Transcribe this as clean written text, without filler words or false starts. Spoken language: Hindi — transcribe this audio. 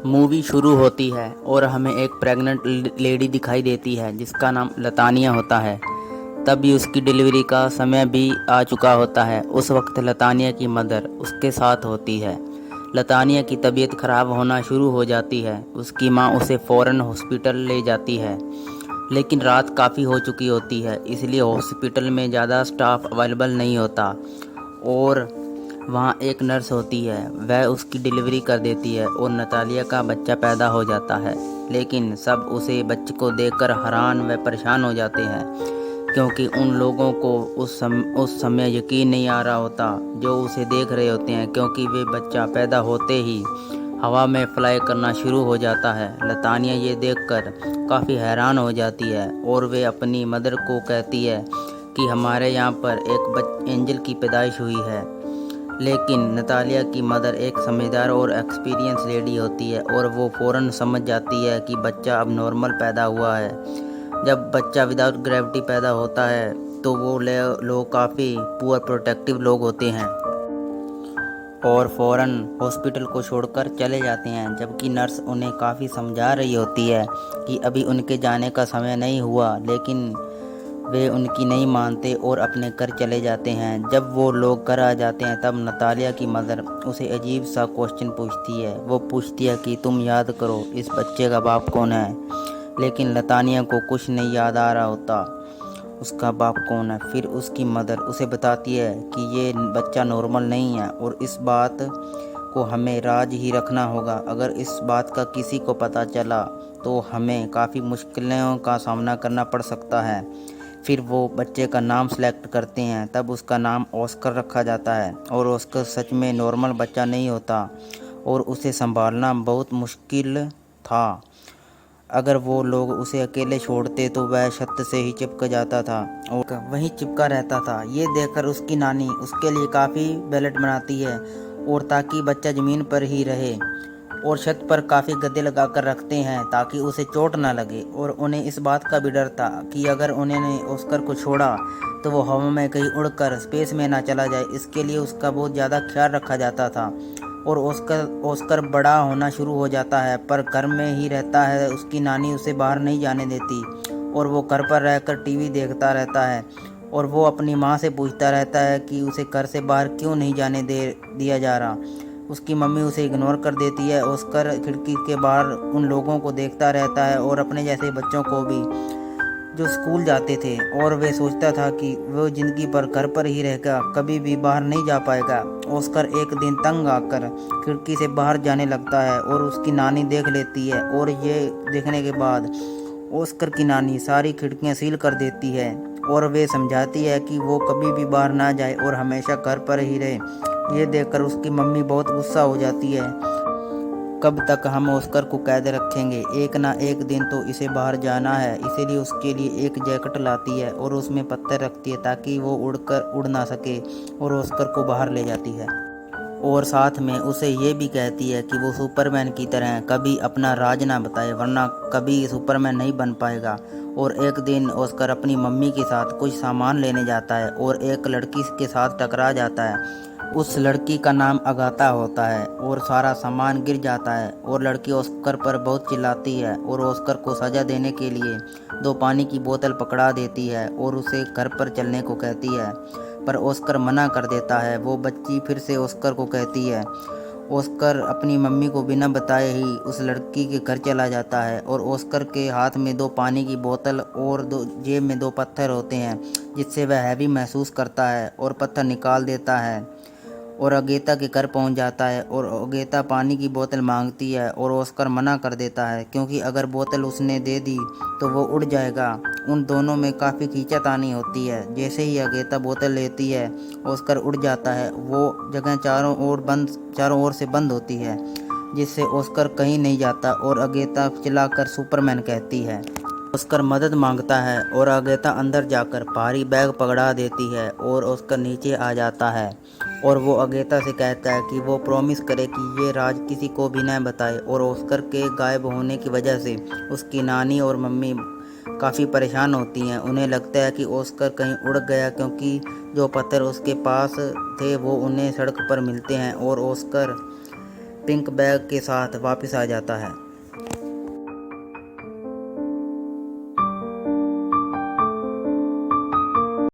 मूवी शुरू होती है और हमें एक प्रेग्नेंट लेडी दिखाई देती है जिसका नाम लतानिया होता है। तभी उसकी डिलीवरी का समय भी आ चुका होता है। उस वक्त लतानिया की मदर उसके साथ होती है। लतानिया की तबीयत खराब होना शुरू हो जाती है। उसकी माँ उसे फ़ौरन हॉस्पिटल ले जाती है, लेकिन रात काफ़ी हो चुकी होती है, इसलिए हॉस्पिटल में ज़्यादा स्टाफ अवेलेबल नहीं होता और वहाँ एक नर्स होती है। वह उसकी डिलीवरी कर देती है और नतालिया का बच्चा पैदा हो जाता है। लेकिन सब उसे बच्चे को देखकर हैरान व परेशान हो जाते हैं, क्योंकि उन लोगों को उस समय यकीन नहीं आ रहा होता जो उसे देख रहे होते हैं, क्योंकि वे बच्चा पैदा होते ही हवा में फ्लाई करना शुरू हो जाता है। लतानिया ये देखकर काफ़ी हैरान हो जाती है और वे अपनी मदर को कहती है कि हमारे यहाँ पर एक एंजल की पैदाइश हुई है। लेकिन नतालिया की मदर एक समझदार और एक्सपीरियंस लेडी होती है और वो फ़ौरन समझ जाती है कि बच्चा अब नॉर्मल पैदा हुआ है। जब बच्चा विदाउट ग्रेविटी पैदा होता है तो वो लोग काफ़ी पुअर प्रोटेक्टिव लोग होते हैं और फ़ौरन हॉस्पिटल को छोड़कर चले जाते हैं, जबकि नर्स उन्हें काफ़ी समझा रही होती है कि अभी उनके जाने का समय नहीं हुआ। लेकिन वे उनकी नहीं मानते और अपने घर चले जाते हैं। जब वो लोग घर आ जाते हैं तब नतालिया की मदर उसे अजीब सा क्वेश्चन पूछती है। वो पूछती है कि तुम याद करो इस बच्चे का बाप कौन है। लेकिन लतानिया को कुछ नहीं याद आ रहा होता उसका बाप कौन है। फिर उसकी मदर उसे बताती है कि ये बच्चा नॉर्मल नहीं है और इस बात को हमें राज ही रखना होगा। अगर इस बात का किसी को पता चला तो हमें काफ़ी मुश्किलों का सामना करना पड़ सकता है। फिर वो बच्चे का नाम सेलेक्ट करते हैं। तब उसका नाम ऑस्कर रखा जाता है और ऑस्कर सच में नॉर्मल बच्चा नहीं होता और उसे संभालना बहुत मुश्किल था। अगर वो लोग उसे अकेले छोड़ते तो वह छत से ही चिपक जाता था और वहीं चिपका रहता था। ये देखकर उसकी नानी उसके लिए काफ़ी बेल्ट बनाती है और ताकि बच्चा ज़मीन पर ही रहे, और छत पर काफ़ी गद्दे लगा कर रखते हैं ताकि उसे चोट ना लगे। और उन्हें इस बात का भी डर था कि अगर उन्होंने ऑस्कर को छोड़ा तो वो हवा में कहीं उड़कर स्पेस में ना चला जाए। इसके लिए उसका बहुत ज़्यादा ख्याल रखा जाता था। और ऑस्कर बड़ा होना शुरू हो जाता है, पर घर में ही रहता है। उसकी नानी उसे बाहर नहीं जाने देती और वो घर पर रहकर टीवी देखता रहता है और वो अपनी माँ से पूछता रहता है कि उसे घर से बाहर क्यों नहीं जाने दिया जा रहा। उसकी मम्मी उसे इग्नोर कर देती है। ऑस्कर खिड़की के बाहर उन लोगों को देखता रहता है और अपने जैसे बच्चों को भी जो स्कूल जाते थे, और वे सोचता था कि वो ज़िंदगी भर घर पर ही रहेगा, कभी भी बाहर नहीं जा पाएगा। ऑस्कर एक दिन तंग आकर खिड़की से बाहर जाने लगता है और उसकी नानी देख लेती है, और ये देखने के बाद ऑस्कर की नानी सारी खिड़कियां सील कर देती है और वे समझाती है कि वो कभी भी बाहर ना जाए और हमेशा घर पर ही रहे। ये देखकर उसकी मम्मी बहुत गुस्सा हो जाती है। कब तक हम ऑस्कर को कैद रखेंगे, एक ना एक दिन तो इसे बाहर जाना है। इसीलिए उसके लिए एक जैकेट लाती है और उसमें पत्थर रखती है ताकि वो उड़ ना सके, और ऑस्कर को बाहर ले जाती है। और साथ में उसे ये भी कहती है कि वो सुपरमैन की तरह कभी अपना राज ना बताए, वरना कभी सुपरमैन नहीं बन पाएगा। और एक दिन ऑस्कर अपनी मम्मी के साथ कुछ सामान लेने जाता है और एक लड़की के साथ टकरा जाता है। उस लड़की का नाम अगाथा होता है और सारा सामान गिर जाता है और लड़की ऑस्कर पर बहुत चिल्लाती है और ऑस्कर को सज़ा देने के लिए 2 पानी की बोतल पकड़ा देती है और उसे घर पर चलने को कहती है, पर ऑस्कर मना कर देता है। वो बच्ची फिर से ऑस्कर को कहती है। ऑस्कर अपनी मम्मी को बिना बताए ही उस लड़की के घर चला जाता है और ऑस्कर के हाथ में 2 पानी की बोतल और जेब में 2 पत्थर होते हैं, जिससे वह हैवी महसूस करता है और पत्थर निकाल देता है और अगेता के घर पहुंच जाता है। और अगेता पानी की बोतल मांगती है और ऑस्कर मना कर देता है, क्योंकि अगर बोतल उसने दे दी तो वो उड़ जाएगा। उन दोनों में काफ़ी खींचातानी होती है। जैसे ही अगेता बोतल लेती है ऑस्कर उड़ जाता है। वो जगह चारों ओर से बंद होती है, जिससे ऑस्कर कहीं नहीं जाता और अगेता चिल्लाकर सुपरमैन कहती है। ऑस्कर मदद मांगता है और अगेता अंदर जाकर भारी बैग पकड़ा देती है और ऑस्कर नीचे आ जाता है। और वो अगेता से कहता है कि वो प्रॉमिस करे कि ये राज किसी को भी न बताए। और ऑस्कर के गायब होने की वजह से उसकी नानी और मम्मी काफ़ी परेशान होती हैं। उन्हें लगता है कि ऑस्कर कहीं उड़ गया, क्योंकि जो पत्थर उसके पास थे वो उन्हें सड़क पर मिलते हैं और ऑस्कर पिंक बैग के साथ वापस आ जाता है।